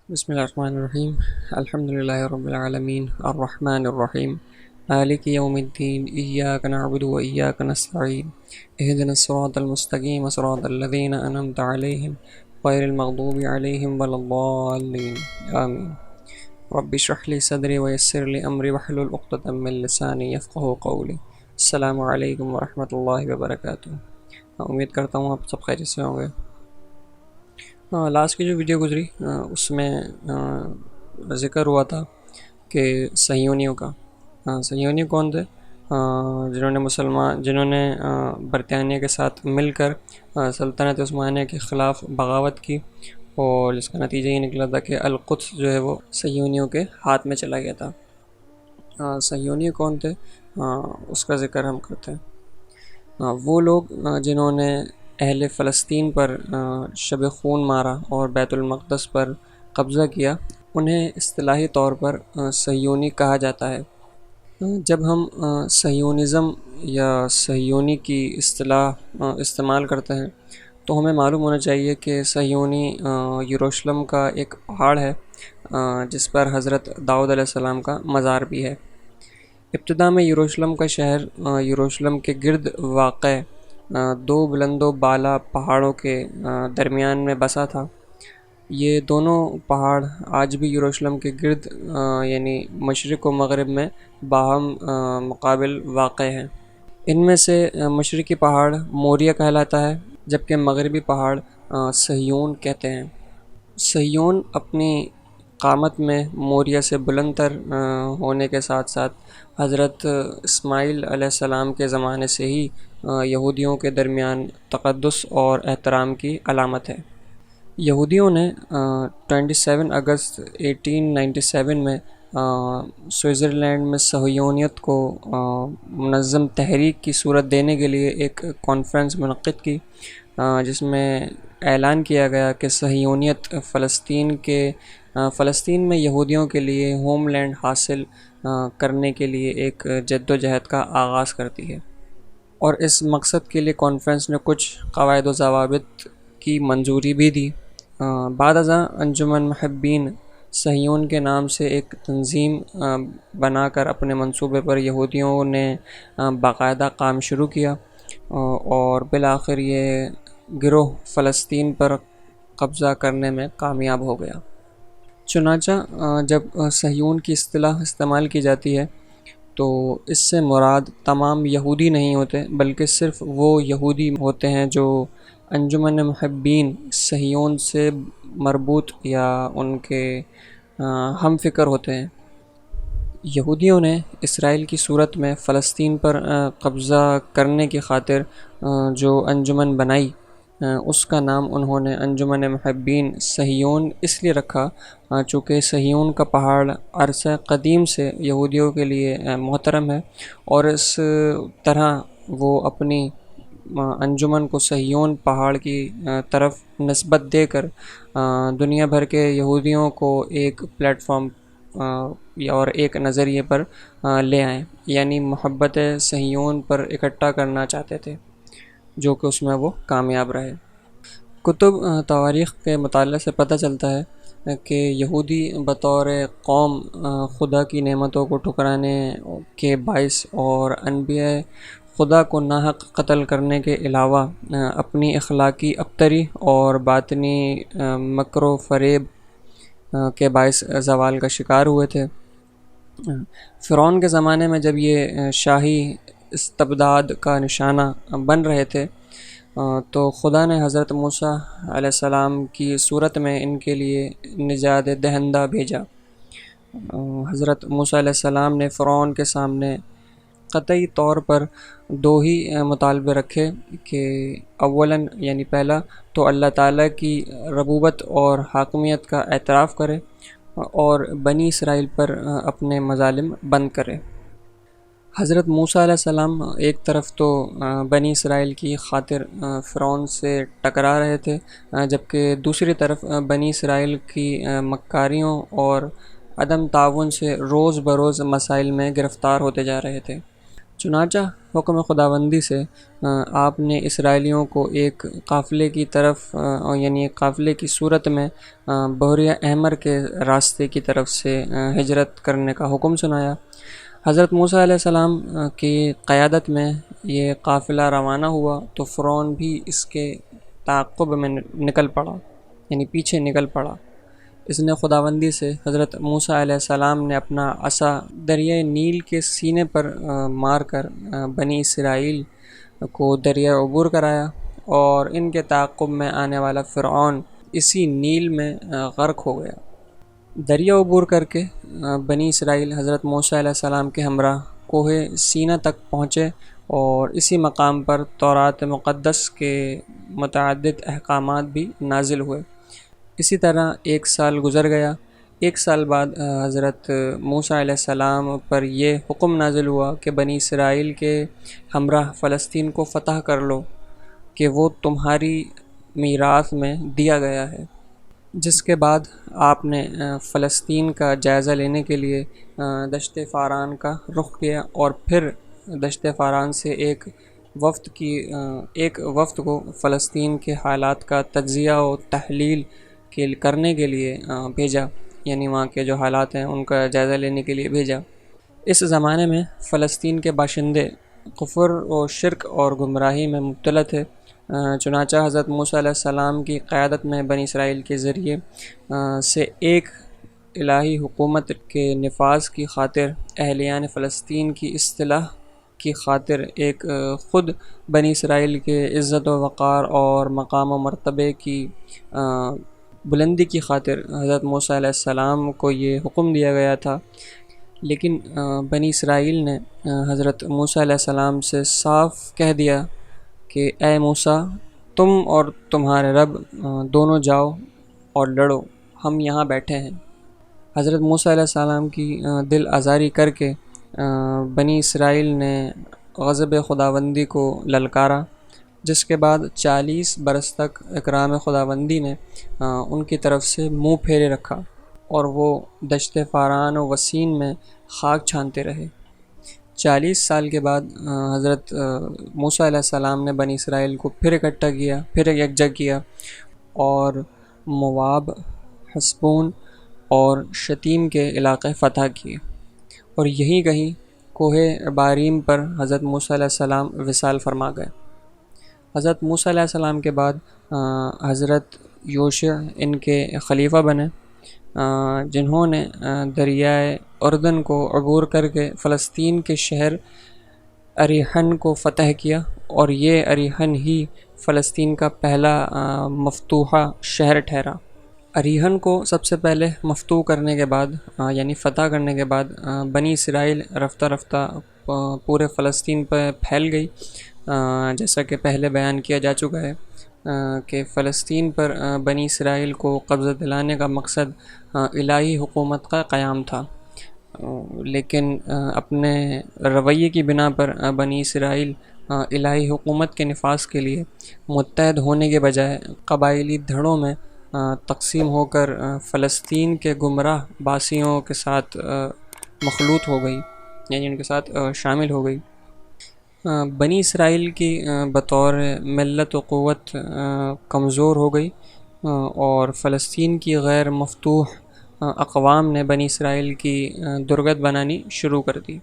بسم الله الرحمن الرحيم. الحمد لله رب العالمين الرحمن الرحيم مالك يوم الدين إياك نعبد وإياك نستعين اهدنا الصراط المستقيم صراط الذين أنعمت عليهم غير المغضوب عليهم ولا الضالين آمين. رب اشرح لي صدري ويسر لي أمري واحلل عقدة من لساني يفقهوا قولي. السلام علیکم ورحمۃ اللہ وبرکاتہ. امید کرتا ہوں آپ سب خیریت سے ہوں گے. لاسٹ کی جو ویڈیو گزری اس میں ذکر ہوا تھا کہ صہیونیوں کا. صہیونی کون تھے؟ جنہوں نے برطانیہ کے ساتھ مل کر سلطنت عثمانیہ کے خلاف بغاوت کی، اور جس کا نتیجہ یہ نکلا تھا کہ القدس جو ہے وہ صہیونیوں کے ہاتھ میں چلا گیا تھا. صہیونی کون تھے اس کا ذکر ہم کرتے ہیں. وہ لوگ جنہوں نے اہل فلسطین پر شب خون مارا اور بیت المقدس پر قبضہ کیا، انہیں اصطلاحی طور پر صہیونی کہا جاتا ہے. جب ہم صہیونزم یا صہیونی کی اصطلاح استعمال کرتے ہیں تو ہمیں معلوم ہونا چاہیے کہ صہیونی یروشلم کا ایک پہاڑ ہے جس پر حضرت داؤد علیہ السلام کا مزار بھی ہے. ابتدا میں یروشلم کا شہر یروشلم کے گرد واقع دو بلند و بالا پہاڑوں کے درمیان میں بسا تھا. یہ دونوں پہاڑ آج بھی یروشلم کے گرد یعنی مشرق و مغرب میں باہم مقابل واقع ہیں. ان میں سے مشرقی پہاڑ موریہ کہلاتا ہے، جبکہ مغربی پہاڑ صہیون کہتے ہیں. صہیون اپنی قامت میں موریہ سے بلند تر ہونے کے ساتھ ساتھ حضرت اسماعیل علیہ السلام کے زمانے سے ہی یہودیوں کے درمیان تقدس اور احترام کی علامت ہے. یہودیوں نے 27 اگست 1897 میں سوئٹزرلینڈ میں صہیونیت کو منظم تحریک کی صورت دینے کے لیے ایک کانفرنس منعقد کی، جس میں اعلان کیا گیا کہ صہیونیت فلسطین میں یہودیوں کے لیے ہوم لینڈ حاصل کرنے کے لیے ایک جد و جہد کا آغاز کرتی ہے. اور اس مقصد کے لیے کانفرنس نے کچھ قواعد و ضوابط کی منظوری بھی دی. بعد ازاں انجمن محبین صہیون کے نام سے ایک تنظیم بنا کر اپنے منصوبے پر یہودیوں نے باقاعدہ کام شروع کیا، اور بالآخر یہ گروہ فلسطین پر قبضہ کرنے میں کامیاب ہو گیا. چنانچہ جب صہیون کی اصطلاح استعمال کی جاتی ہے تو اس سے مراد تمام یہودی نہیں ہوتے، بلکہ صرف وہ یہودی ہوتے ہیں جو انجمن محبین صہیون سے مربوط یا ان کے ہم فکر ہوتے ہیں. یہودیوں نے اسرائیل کی صورت میں فلسطین پر قبضہ کرنے کی خاطر جو انجمن بنائی، اس کا نام انہوں نے انجمن محبین صہیون اس لیے رکھا چونکہ صہیون کا پہاڑ عرصہ قدیم سے یہودیوں کے لیے محترم ہے، اور اس طرح وہ اپنی انجمن کو صہیون پہاڑ کی طرف نسبت دے کر دنیا بھر کے یہودیوں کو ایک پلیٹ فارم اور ایک نظریے پر لے آئیں، یعنی محبت صہیون پر اکٹھا کرنا چاہتے تھے، جو کہ اس میں وہ کامیاب رہے. کتب تواریخ کے مطالعے سے پتہ چلتا ہے کہ یہودی بطور قوم خدا کی نعمتوں کو ٹھکرانے کے باعث اور انبیاء خدا کو ناحق قتل کرنے کے علاوہ اپنی اخلاقی ابتری اور باطنی مکر و فریب کے باعث زوال کا شکار ہوئے تھے. فرعون کے زمانے میں جب یہ شاہی استبداد کا نشانہ بن رہے تھے تو خدا نے حضرت موسیٰ علیہ السلام کی صورت میں ان کے لیے نجات دہندہ بھیجا. حضرت موسیٰ علیہ السلام نے فرعون کے سامنے قطعی طور پر دو ہی مطالبے رکھے کہ اولاً یعنی پہلا تو اللہ تعالیٰ کی ربوبت اور حاکمیت کا اعتراف کرے، اور بنی اسرائیل پر اپنے مظالم بند کرے. حضرت موسیٰ علیہ السلام ایک طرف تو بنی اسرائیل کی خاطر فرعون سے ٹکرا رہے تھے، جبکہ دوسری طرف بنی اسرائیل کی مکاریوں اور عدم تعاون سے روز بروز مسائل میں گرفتار ہوتے جا رہے تھے. چنانچہ حکم خداوندی سے آپ نے اسرائیلیوں کو ایک قافلے کی طرف یعنی ایک قافلے کی صورت میں بحیرہ احمر کے راستے کی طرف سے ہجرت کرنے کا حکم سنایا۔ حضرت موسیٰ علیہ السلام کی قیادت میں یہ قافلہ روانہ ہوا تو فرعون بھی اس کے تعاقب میں نکل پڑا، یعنی پیچھے نکل پڑا۔ اس نے خداوندی سے حضرت موسیٰ علیہ السلام نے اپنا عصا دریائے نیل کے سینے پر مار کر بنی اسرائیل کو دریا عبور کرایا، اور ان کے تعاقب میں آنے والا فرعون اسی نیل میں غرق ہو گیا۔ دریا عبور کر کے بنی اسرائیل حضرت موسیٰ علیہ السلام کے ہمراہ کوہ سینا تک پہنچے، اور اسی مقام پر تورات مقدس کے متعدد احکامات بھی نازل ہوئے۔ اسی طرح 1 سال گزر گیا۔ 1 سال بعد حضرت موسیٰ علیہ السلام پر یہ حکم نازل ہوا کہ بنی اسرائیل کے ہمراہ فلسطین کو فتح کر لو، کہ وہ تمہاری میراث میں دیا گیا ہے۔ جس کے بعد آپ نے فلسطین کا جائزہ لینے کے لیے دشت فاران کا رخ کیا، اور پھر دشت فاران سے ایک وفد کو فلسطین کے حالات کا تجزیہ و تحلیل کرنے کے لیے بھیجا، یعنی وہاں کے جو حالات ہیں ان کا جائزہ لینے کے لیے بھیجا۔ اس زمانے میں فلسطین کے باشندے کفر و شرک اور گمراہی میں مبتلا تھے، چنانچہ حضرت موسیٰ علیہ السلام کی قیادت میں بنی اسرائیل کے ذریعے سے ایک الہی حکومت کے نفاذ کی خاطر اہلیان فلسطین کی اصلاح کی خاطر ایک خود بنی اسرائیل کے عزت و وقار اور مقام و مرتبے کی بلندی کی خاطر حضرت موسیٰ علیہ السلام کو یہ حکم دیا گیا تھا۔ لیکن بنی اسرائیل نے حضرت موسیٰ علیہ السلام سے صاف کہہ دیا کہ اے موسیٰ، تم اور تمہارے رب دونوں جاؤ اور لڑو، ہم یہاں بیٹھے ہیں۔ حضرت موسیٰ علیہ السلام کی دل آزاری کر کے بنی اسرائیل نے غضب خداوندی کو للکارا، جس کے بعد 40 برس تک اکرام خداوندی نے ان کی طرف سے منہ پھیرے رکھا، اور وہ دشت فاران و وسین میں خاک چھانتے رہے۔ 40 سال کے بعد حضرت موسیٰ علیہ السلام نے بنی اسرائیل کو پھر اکٹھا کیا، پھر یکجا کیا، اور مواب، حسبون اور شتیم کے علاقے فتح کیے، اور یہیں کہیں کوہ باریم پر حضرت موسیٰ علیہ السلام وصال فرما گئے۔ حضرت موسیٰ علیہ السلام کے بعد حضرت یوشع ان کے خلیفہ بنے، جنہوں نے دریائے اردن کو عبور کر کے فلسطین کے شہر اریحن کو فتح کیا، اور یہ اریحن ہی فلسطین کا پہلا مفتوحہ شہر ٹھہرا۔ اریحن کو سب سے پہلے مفتوح کرنے کے بعد، یعنی فتح کرنے کے بعد، بنی اسرائیل رفتہ رفتہ پورے فلسطین پہ پھیل گئی، جیسا کہ پہلے بیان کیا جا چکا ہے کہ فلسطین پر بنی اسرائیل کو قبضہ دلانے کا مقصد الہی حکومت کا قیام تھا، لیکن اپنے رویے کی بنا پر بنی اسرائیل الہی حکومت کے نفاذ کے لیے متحد ہونے کے بجائے قبائلی دھڑوں میں تقسیم ہو کر فلسطین کے گمراہ باسیوں کے ساتھ مخلوط ہو گئی، یعنی ان کے ساتھ شامل ہو گئی۔ بنی اسرائیل کی بطور ملت و قوت کمزور ہو گئی، اور فلسطین کی غیر مفتوح اقوام نے بنی اسرائیل کی درگت بنانی شروع کر دی۔